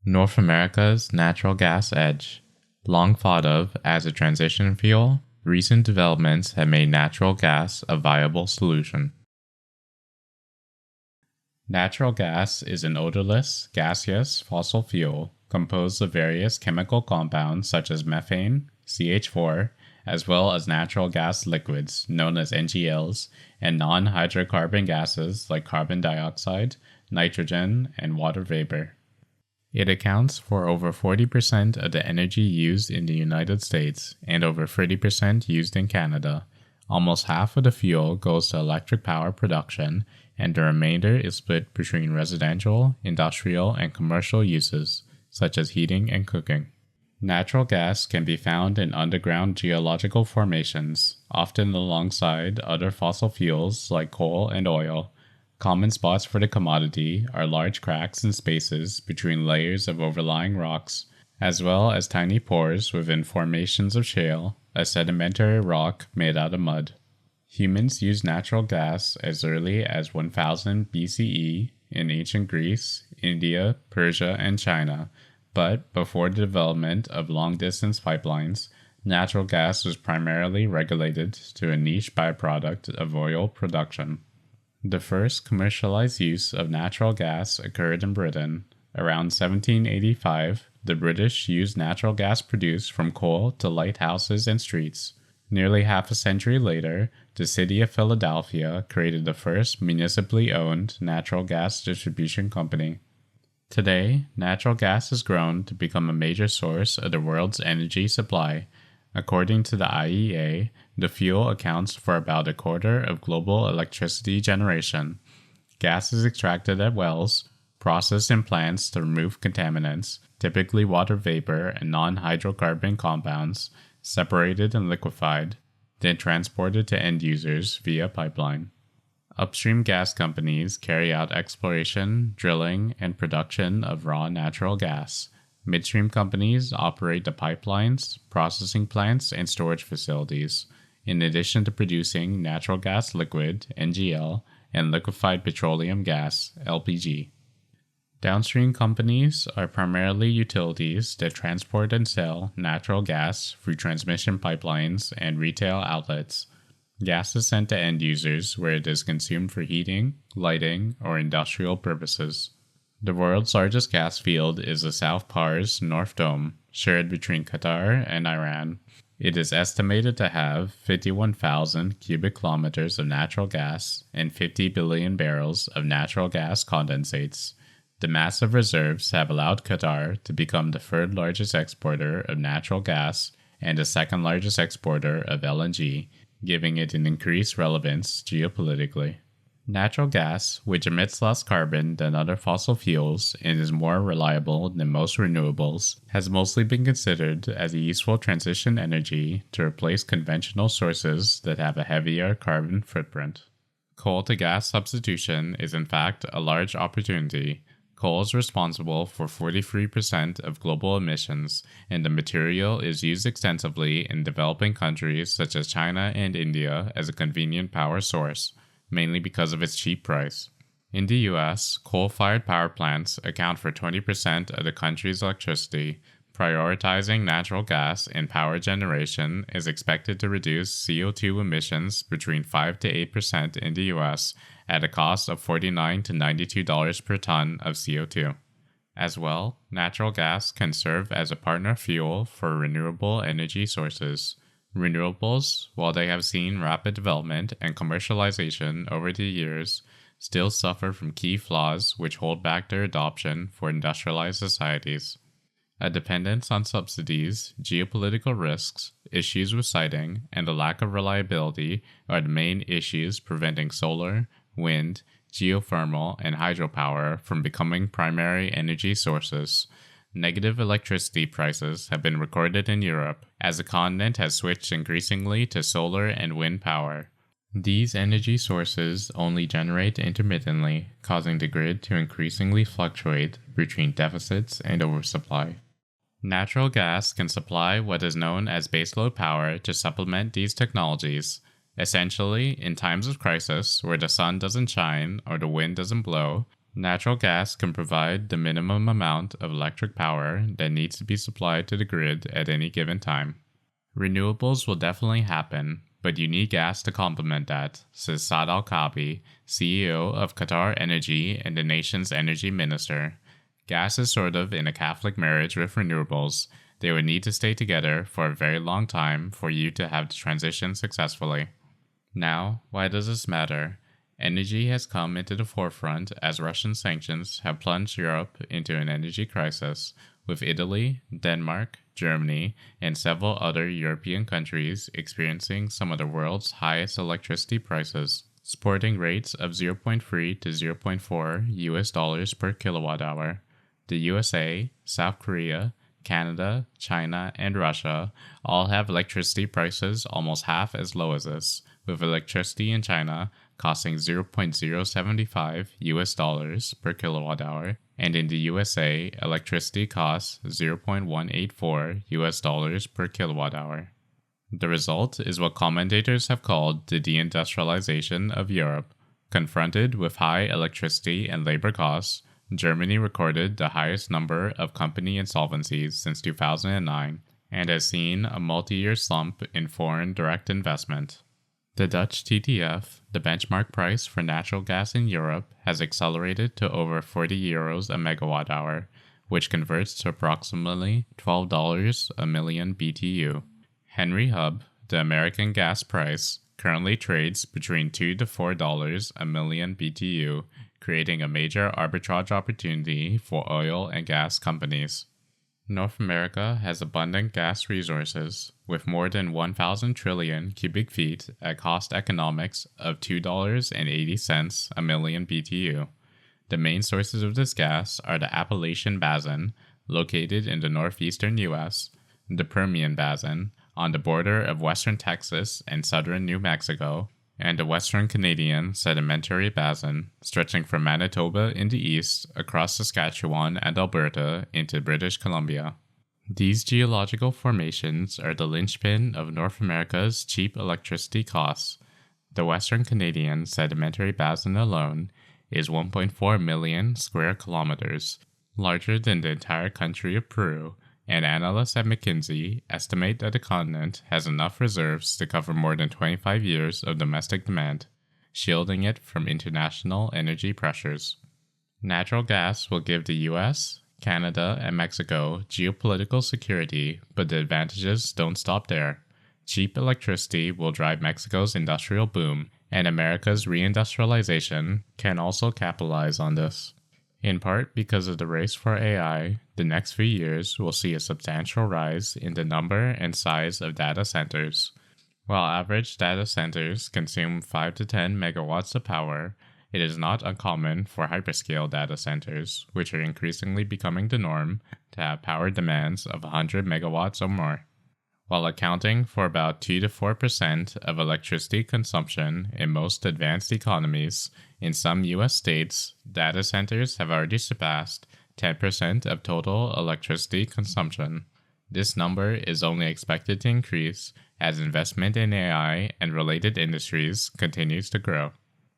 North America's natural gas edge. Long thought of as a transition fuel, recent developments have made natural gas a viable solution. Natural gas is an odorless, gaseous fossil fuel composed of various chemical compounds such as methane, CH4, as well as natural gas liquids known as NGLs, and non-hydrocarbon gases like carbon dioxide, nitrogen, and water vapor. It accounts for over 40% of the energy used in the United States and over 30% used in Canada. Almost half of the fuel goes to electric power production, and the remainder is split between residential, industrial, and commercial uses, such as heating and cooking. Natural gas can be found in underground geological formations, often alongside other fossil fuels like coal and oil. Common spots for the commodity are large cracks and spaces between layers of overlying rocks, as well as tiny pores within formations of shale, a sedimentary rock made out of mud. Humans used natural gas as early as 1000 BCE in ancient Greece, India, Persia, and China, but before the development of long-distance pipelines, natural gas was primarily regulated to a niche byproduct of oil production. The first commercialized use of natural gas occurred in Britain. Around 1785, the British used natural gas produced from coal to light houses and streets. Nearly half a century later, the city of Philadelphia created the first municipally owned natural gas distribution company. Today, natural gas has grown to become a major source of the world's energy supply. According to the IEA, the fuel accounts for about a quarter of global electricity generation. Gas is extracted at wells, processed in plants to remove contaminants, typically water vapor and non-hydrocarbon compounds, separated and liquefied, then transported to end users via pipeline. Upstream gas companies carry out exploration, drilling, and production of raw natural gas. Midstream companies operate the pipelines, processing plants, and storage facilities, in addition to producing natural gas liquid, NGL, and liquefied petroleum gas, LPG. Downstream companies are primarily utilities that transport and sell natural gas through transmission pipelines and retail outlets. Gas is sent to end users where it is consumed for heating, lighting, or industrial purposes. The world's largest gas field is the South Pars North Dome, shared between Qatar and Iran. It is estimated to have 51,000 cubic kilometers of natural gas and 50 billion barrels of natural gas condensates. The massive reserves have allowed Qatar to become the third largest exporter of natural gas and the second largest exporter of LNG, giving it an increased relevance geopolitically. Natural gas, which emits less carbon than other fossil fuels and is more reliable than most renewables, has mostly been considered as a useful transition energy to replace conventional sources that have a heavier carbon footprint. Coal to gas substitution is in fact a large opportunity. Coal is responsible for 43% of global emissions, and the material is used extensively in developing countries such as China and India as a convenient power source, mainly because of its cheap price. In the US, coal-fired power plants account for 20% of the country's electricity. Prioritizing natural gas in power generation is expected to reduce CO2 emissions between 5 to 8% in the US at a cost of $49 to $92 per ton of CO2. As well, natural gas can serve as a partner fuel for renewable energy sources. Renewables, while they have seen rapid development and commercialization over the years, still suffer from key flaws which hold back their adoption for industrialized societies. A dependence on subsidies, geopolitical risks, issues with siting, and a lack of reliability are the main issues preventing solar, wind, geothermal, and hydropower from becoming primary energy sources. Negative electricity prices have been recorded in Europe as the continent has switched increasingly to solar and wind power. These energy sources only generate intermittently, causing the grid to increasingly fluctuate between deficits and oversupply. Natural gas can supply what is known as baseload power to supplement these technologies. Essentially, in times of crisis where the sun doesn't shine or the wind doesn't blow, Natural gas can provide the minimum amount of electric power that needs to be supplied to the grid at any given time. Renewables will definitely happen, but you need gas to complement that, says Saad Al-Kaabi, CEO of Qatar Energy and the nation's energy minister. Gas is sort of in a Catholic marriage with renewables. They would need to stay together for a very long time for you to have the transition successfully. Now, why does this matter? Energy has come into the forefront as Russian sanctions have plunged Europe into an energy crisis, with Italy, Denmark, Germany, and several other European countries experiencing some of the world's highest electricity prices, sporting rates of 0.3 to 0.4 US dollars per kilowatt hour. The USA, South Korea, Canada, China, and Russia all have electricity prices almost half as low as this, with electricity in China costing 0.075 US dollars per kilowatt hour, and in the USA, electricity costs 0.184 US dollars per kilowatt hour. The result is what commentators have called the deindustrialization of Europe. Confronted with high electricity and labor costs, Germany recorded the highest number of company insolvencies since 2009 and has seen a multi-year slump in foreign direct investment. The Dutch TTF, the benchmark price for natural gas in Europe, has accelerated to over 40 euros a megawatt hour, which converts to approximately $12 a million BTU. Henry Hub, the American gas price, currently trades between $2 to $4 a million BTU, creating a major arbitrage opportunity for oil and gas companies. North America has abundant gas resources, with more than 1,000 trillion cubic feet at cost economics of $2.80 a million BTU. The main sources of this gas are the Appalachian Basin, located in the northeastern U.S., the Permian Basin, on the border of western Texas and southern New Mexico, and the Western Canadian Sedimentary Basin, stretching from Manitoba in the east across Saskatchewan and Alberta into British Columbia. These geological formations are the linchpin of North America's cheap electricity costs. The Western Canadian Sedimentary Basin alone is 1.4 million square kilometers, larger than the entire country of Peru, and analysts at McKinsey estimate that the continent has enough reserves to cover more than 25 years of domestic demand, shielding it from international energy pressures. Natural gas will give the US, Canada, and Mexico geopolitical security, but the advantages don't stop there. Cheap electricity will drive Mexico's industrial boom, and America's reindustrialization can also capitalize on this. In part because of the race for AI, the next few years will see a substantial rise in the number and size of data centers. While average data centers consume 5 to 10 megawatts of power, it is not uncommon for hyperscale data centers, which are increasingly becoming the norm, to have power demands of 100 megawatts or more. While accounting for about 2 to 4% of electricity consumption in most advanced economies, in some U.S. states, data centers have already surpassed 10% of total electricity consumption. This number is only expected to increase as investment in AI and related industries continues to grow.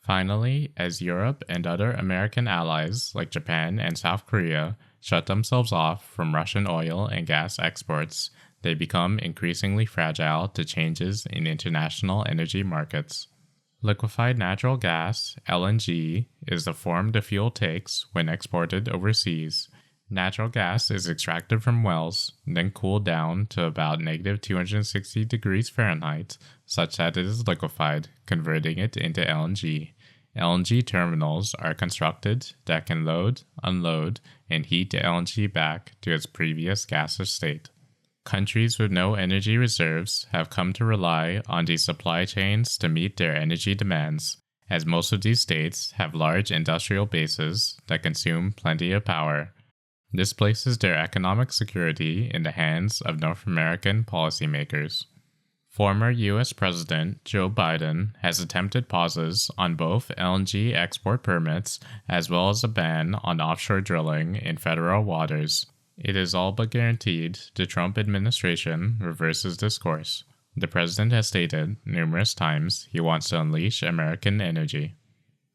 Finally, as Europe and other American allies like Japan and South Korea shut themselves off from Russian oil and gas exports, they become increasingly fragile to changes in international energy markets. Liquefied natural gas, LNG, is the form the fuel takes when exported overseas. Natural gas is extracted from wells, then cooled down to about -260 degrees Fahrenheit, such that it is liquefied, converting it into LNG. LNG terminals are constructed that can load, unload, and heat the LNG back to its previous gaseous state. Countries with no energy reserves have come to rely on these supply chains to meet their energy demands, as most of these states have large industrial bases that consume plenty of power. This places their economic security in the hands of North American policymakers. Former U.S. President Joe Biden has attempted pauses on both LNG export permits as well as a ban on offshore drilling in federal waters. It is all but guaranteed the Trump administration reverses this course. The president has stated numerous times he wants to unleash American energy.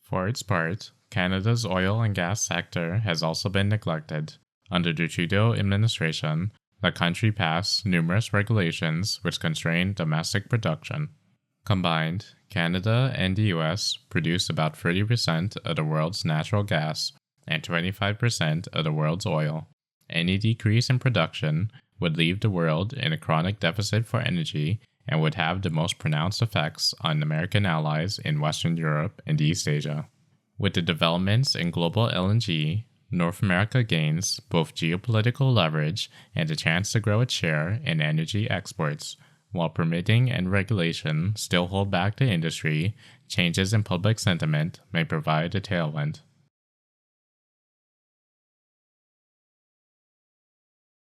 For its part, Canada's oil and gas sector has also been neglected. Under the Trudeau administration, the country passed numerous regulations which constrain domestic production. Combined, Canada and the US produce about 30% of the world's natural gas and 25% of the world's oil. Any decrease in production would leave the world in a chronic deficit for energy and would have the most pronounced effects on American allies in Western Europe and East Asia. With the developments in global LNG, North America gains both geopolitical leverage and a chance to grow its share in energy exports. While permitting and regulation still hold back the industry, changes in public sentiment may provide a tailwind.